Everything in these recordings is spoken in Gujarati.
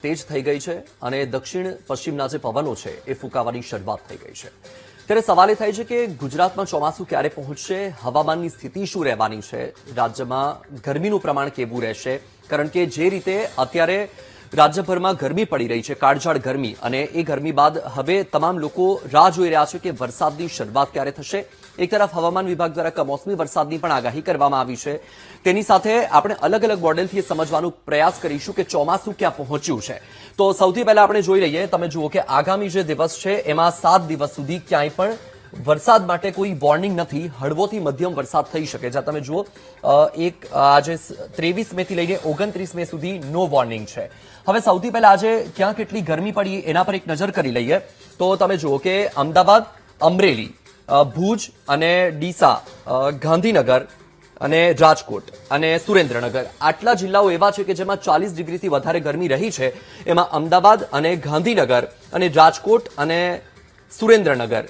તેજ થઈ ગઈ છે અને દક્ષિણ પશ્ચિમના જે પવનો છે એ ફૂંકાવાની શરૂઆત થઈ ગઈ છે। ત્યારે સવાલ એ થાય છે કે ગુજરાતમાં ચોમાસું ક્યારે પહોંચશે, હવામાનની સ્થિતિ શું રહેવાની છે, રાજ્યમાં ગરમીનું પ્રમાણ કેવું રહેશે, કારણ કે જે રીતે અત્યારે રાજ્યભરમાં ગરમી પડી રહી છે, કાળઝાળ ગરમી, અને એ ગરમી બાદ હવે તમામ લોકો રાહ જોઈ રહ્યા છે કે વરસાદની શરૂઆત ક્યારે થશે। એક તરફ હવામાન વિભાગ દ્વારા કમોસમી વરસાદની પણ આગાહી કરવામાં આવી છે, તેની સાથે આપણે અલગ અલગ મોડેલથી સમજવાનો પ્રયાસ કરીશું કે ચોમાસું ક્યાં પહોંચ્યું છે। તો સૌથી પહેલા આપણે જોઈ લઈએ, તમે જુઓ કે આગામી જે દિવસ છે એમાં 7 દિવસ સુધી ક્યાંય પણ વરસાદ માટે કોઈ વોર્નિંગ નથી, હળવોથી મધ્યમ વરસાદ થઈ શકે છે। તમે જુઓ આજે 23 મે થી લઈને 29 મે સુધી નો વોર્નિંગ છે। હવે સૌથી પહેલા આજે ક્યાં કેટલી ગરમી પડી એના પર એક નજર કરી લઈએ તો તમે જુઓ કે અમદાવાદ, અમરેલી, ભુજ અને ડીસા, ગાંધીનગર અને રાજકોટ અને સુરેન્દ્રનગર આટલા જિલ્લાઓ એવા છે કે જેમાં 40 ડિગ્રીથી વધારે ગરમી રહી છે। એમાં અમદાવાદ અને ગાંધીનગર અને રાજકોટ અને સુરેન્દ્રનગર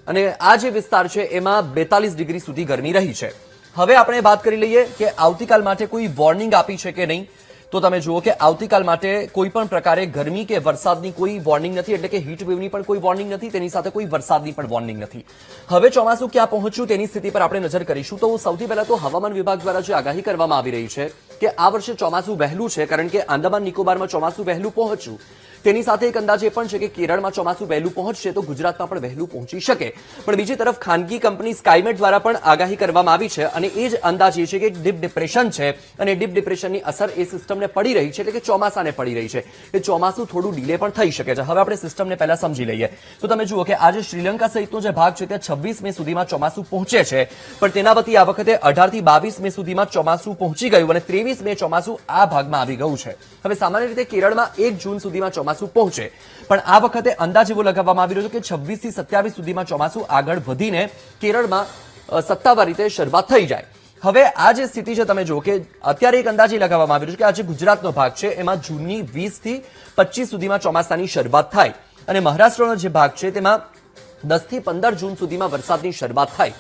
અને આ જે વિસ્તાર છે એમાં 42 ડિગ્રી સુધી ગરમી રહી છે। હવે આપણે વાત કરી લઈએ કે આવતીકાલ માટે કોઈ વોર્નિંગ આપી છે કે નહીં, તો તમે જુઓ કે આવતીકાલ માટે કોઈ પણ પ્રકારે ગરમી કે વરસાદની કોઈ વોર્નિંગ નથી, એટલે કે હીટ વેવની પણ કોઈ વોર્નિંગ નથી, તેની સાથે કોઈ વરસાદની પણ વોર્નિંગ નથી। હવે ચોમાસું ક્યાં પહોંચ્યું તેની સ્થિતિ પર આપણે નજર કરીશું તો સૌથી પહેલા તો હવામાન વિભાગ દ્વારા જે આગાહી કરવામાં આવી રહી છે કે આ વર્ષે ચોમાસું વહેલું છે, કારણ કે આંદામાન નિકોબારમાં ચોમાસું વહેલું પહોંચ્યું, તેની સાથે એક અંદાજ એ પણ છે કે કેરળમાં ચોમાસું વહેલું પહોંચશે તો ગુજરાતમાં પણ વહેલું પહોંચી શકે। પણ બીજી તરફ ખાનગી કંપની સ્કાયમેટ દ્વારા પણ આગાહી કરવામાં આવી છે અને એ જ અંદાજ એ છે કે ડીપ ડિપ્રેશન છે અને ડીપ ડિપ્રેશનની અસર એ સિસ્ટમને પડી રહી છે, એટલે કે ચોમાસાને પડી રહી છે, એ ચોમાસું થોડું ડીલે પણ થઈ શકે છે। હવે આપણે સિસ્ટમને પહેલા સમજી લઈએ તો તમે જુઓ કે આજે શ્રીલંકા સહિતનો જે ભાગ છે ત્યાં 26 મે સુધીમાં ચોમાસું પહોંચે છે, પણ તેના વતી આ વખતે 18 થી 22 મે સુધીમાં ચોમાસું પહોંચી ગયું અને 23 મે ચોમાસું આ ભાગમાં આવી ગયું છે। હવે સામાન્ય રીતે કેરળમાં 1 જૂન સુધીમાં ચોમાસું પહોંચે, પણ આ વખતે અંદાજ એવો લગાવવામાં આવી રહ્યો છે કે 26 થી 27 સુધીમાં ચોમાસું આગળ વધીને કેરળમાં સત્તાવાર રીતે શરૂઆત થઈ જાય। હવે આ જે સ્થિતિ છે તમે જુઓ કે અત્યારે એક અંદાજ એ લગાવવામાં આવી રહ્યો છે કે આ જે ગુજરાતનો ભાગ છે એમાં જૂનની 20 થી 25 સુધીમાં ચોમાસાની શરૂઆત થાય અને મહારાષ્ટ્રનો જે ભાગ છે તેમાં 10 થી 15 જૂન સુધીમાં વરસાદની શરૂઆત થાય।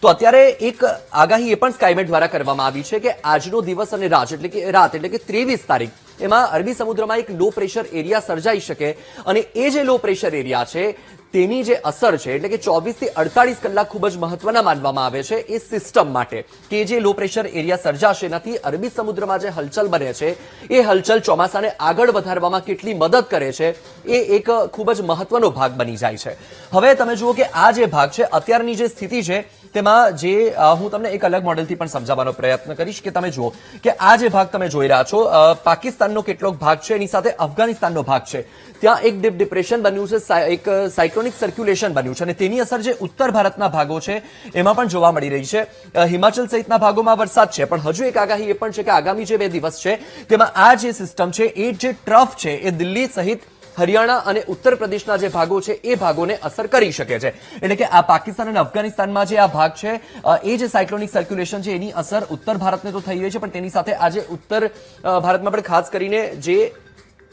તો અત્યારે એક આગાહી એ પણ સ્કાયમેટ દ્વારા કરવામાં આવી છે કે આજનો દિવસ અને રાત એટલે કે 23 તારીખ એમાં અરબી સમુદ્રમાં એક લો પ્રેશર એરિયા સર્જાઈ શકે અને એ જે લો પ્રેશર એરિયા છે તેની જે અસર છે એટલે કે 24 થી 48 કલાક ખૂબ જ મહત્વના માનવામાં આવે છે એ સિસ્ટમ માટે કે જે લો પ્રેશર એરિયા સર્જાશે એનાથી અરબી સમુદ્રમાં જે હલચલ બને છે એ હલચલ ચોમાસાને આગળ વધારવામાં કેટલી મદદ કરે છે એ એક ખૂબ જ મહત્વનો ભાગ બની જાય છે। હવે તમે જુઓ કે આ જે ભાગ છે અત્યારની જે સ્થિતિ છે તેમાં જે હું તમને એક અલગ મોડેલથી પણ સમજાવવાનો પ્રયત્ન કરીશ કે તમે જુઓ કે આ જે ભાગ તમે જોઈ રહ્યા છો પાકિસ્તાનનો કેટલોક ભાગ છે, એની સાથે અફઘાનિસ્તાનનો ભાગ છે, ત્યાં એક ડીપ ડિપ્રેશન બન્યું છે, એક સાયક્લોનિક સર્ક્યુલેશન બન્યું છે અને તેની અસર જે ઉત્તર ભારતના ભાગો છે એમાં પણ જોવા મળી રહી છે। હિમાચલ સહિતના ભાગોમાં વરસાદ છે, પણ હજુ એક આગાહી એ પણ છે કે આગામી જે 2 દિવસ છે તેમાં આ જે સિસ્ટમ છે એ જે ટ્રફ છે એ દિલ્હી સહિત હરિયાણા અને ઉત્તર પ્રદેશના જે ભાગો છે એ ભાગોને અસર કરી શકે છે, એટલે કે આ પાકિસ્તાન અને અફઘાનિસ્તાનમાં જે આ ભાગ છે એ જે સાયક્લોનિક સર્ક્યુલેશન છે એની અસર ઉત્તર ભારતને તો થઈ રહી છે, પણ તેની સાથે આજે ઉત્તર ભારતમાં પણ ખાસ કરીને જે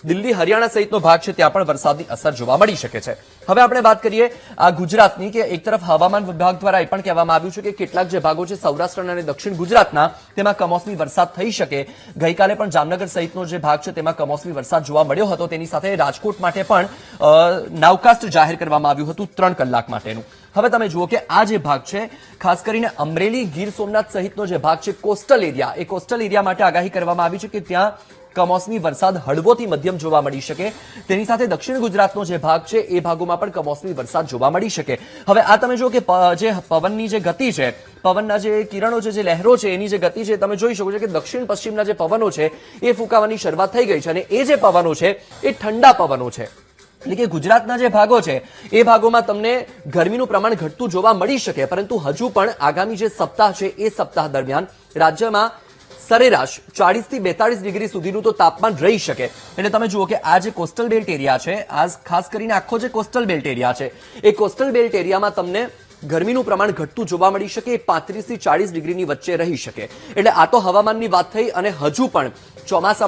દિલ્હી હરિયાણા સહિતનો ભાગ છે ત્યાં પણ વરસાદની અસર જોવા મળી શકે છે। હવે આપણે વાત કરીએ આ ગુજરાતની કે એક તરફ હવામાન વિભાગ દ્વારા એ પણ કહેવામાં આવ્યું છે કે કેટલાક જે ભાગો છે સૌરાષ્ટ્ર અને દક્ષિણ ગુજરાતના તેમાં કમોસમી વરસાદ થઈ શકે। ગઈકાલે પણ જામનગર સહિતનો જે ભાગ છે તેમાં કમોસમી વરસાદ જોવા મળ્યો હતો, તેની સાથે રાજકોટ માટે પણ નાવકાસ્ટ જાહેર કરવામાં આવ્યું હતું 3 કલાક માટેનું। હવે તમે જુઓ કે આ જે ભાગ છે ખાસ કરીને અમરેલી, ગીર સોમનાથ સહિતનો જે ભાગ છે કોસ્ટલ એરિયા, એ કોસ્ટલ એરિયા માટે આગાહી કરવામાં આવી છે કે ત્યાં કમોસમી વરસાદ હળવોથી મધ્યમ જોવા મળી શકે, તેની સાથે દક્ષિણ ગુજરાતનો જે ભાગ છે એ ભાગોમાં પણ કમોસમી વરસાદ જોવા મળી શકે। હવે આ તમે જુઓ કે જે પવનની જે ગતિ છે, પવનના જે કિરણો છે, જે લહેરો છે, એની જે ગતિ છે તમે જોઈ શકો છો કે દક્ષિણ પશ્ચિમના જે પવનો છે એ ફૂંકાવાની શરૂઆત થઈ ગઈ છે અને એ જે પવનો છે એ ઠંડા પવનો છે, એટલે કે ગુજરાતના જે ભાગો છે એ ભાગોમાં તમને ગરમીનું પ્રમાણ ઘટતું જોવા મળી શકે, પરંતુ હજુ પણ આગામી જે સપ્તાહ છે એ સપ્તાહ દરમિયાન રાજ્યમાં સરેરાશ 40 થી 42 ડિગ્રી સુધીનું તો તાપમાન રહી શકે। એટલે તમે જુઓ કે આ જે કોસ્ટલ બેલ્ટ એરિયા છે, આ ખાસ કરીને આખો જે કોસ્ટલ બેલ્ટ એરિયા છે એ કોસ્ટલ બેલ્ટ એરિયામાં તમને ગરમીનું પ્રમાણ ઘટતું જોવા મળી શકે, 35 થી 40 ડિગ્રીની વચ્ચે રહી શકે। એટલે આ તો હવામાનની વાત થઈ અને હજુ પણ ચોમાસા